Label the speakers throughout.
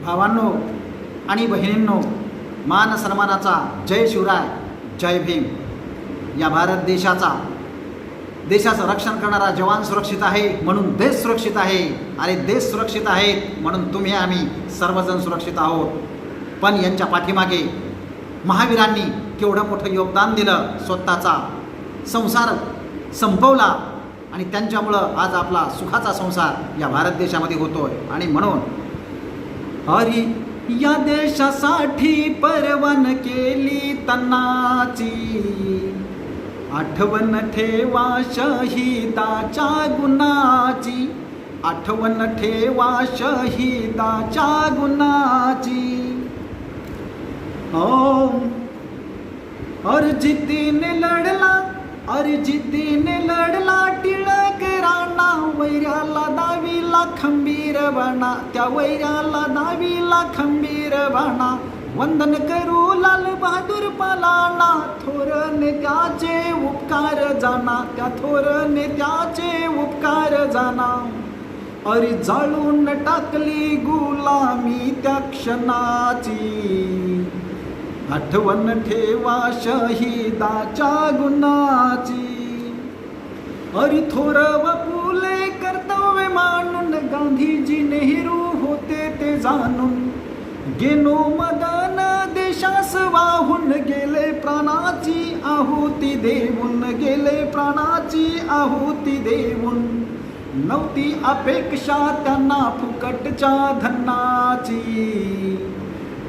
Speaker 1: भावांनो आणि बहिणींनो, मान सन्मानाचा जय शिवराय, जय भीम. या भारत देशाचं रक्षण करणारा जवान सुरक्षित आहे म्हणून देश सुरक्षित आहे. अरे देश सुरक्षित आहेत म्हणून तुम्ही आम्ही सर्वजण सुरक्षित आहोत. पण यांच्या पाठीमागे महावीरांनी केवढं मोठं योगदान दिलं, स्वतःचा संसार संपवला आणि त्यांच्यामुळं आज आपला सुखाचा संसार या भारत देशामध्ये होतोय. आणि म्हणून अरे या देशासाठी परवान केली तनाची, आठवण ठेवा शहीदाच्या गुणाची, आठवण ठेवा शहीदाच्या गुणाची. अर्जितीने लढला, अर्जितीने लढला टिळक राणा, वैऱ्याला दावीला खंबीर बाणा, त्या वैऱ्याला दावीला खंबीर बाणा. वंदन करू लाल बहादूर पालाना, थोर नेत्याचे उपकार जाना, त्या थोर नेत्याचे उपकार जाना. अरे जाळून टाकली गुलामी त्या क्षणाची, आठवण ठेवा शहीदाच्या गुणाची. अरे थोर व फुले कर्तव्य मानून, गांधीजी नेहरू होते ते जाणून, गेनो मदन देशास वाहून गेले प्राणाची आहुती देऊन, गेले प्राणाची आहुती देऊन. नव्हती अपेक्षा त्यांना फुकटच्या धनाची,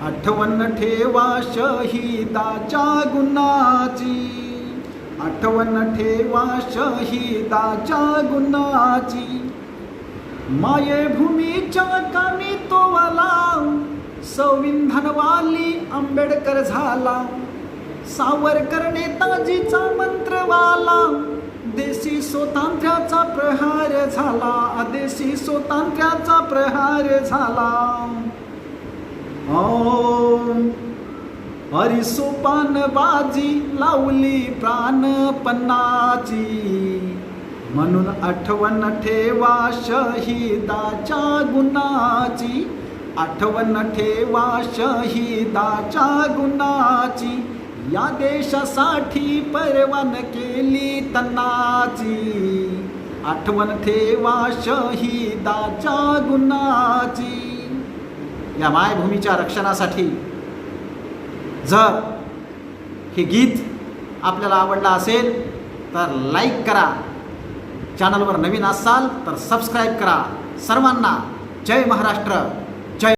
Speaker 1: आठवण ठेवा शहीदाच्या गुणाची, आठवण ठेवा शहीदाच्या गुणाची. मायेभूमीच्या कामी तो वाला, संविधानवाली आंबेडकर झाला. सावरकर नेताजीचा मंत्रवाला, देशी स्वातंत्र्याचा प्रहार झाला, देशी स्वातंत्र्याचा प्रहार झाला. हरी सोपान बाजी लावली प्राणपणाची, म्हणून आठवण ठेवा शहीदाच्या गुणाची, आठवण ठेवा शहीदाच्या गुणाची. या देशासाठी परवान केली तनाची, आठवण ठेवा शहीदाच्या गुणाची. या मायभूमीच्या रक्षणासाठी जर हे गीत आपल्याला आवडलं असेल तर लाईक करा, चॅनलवर नवीन असाल तर सबस्क्राईब करा. सर्वांना जय महाराष्ट्र.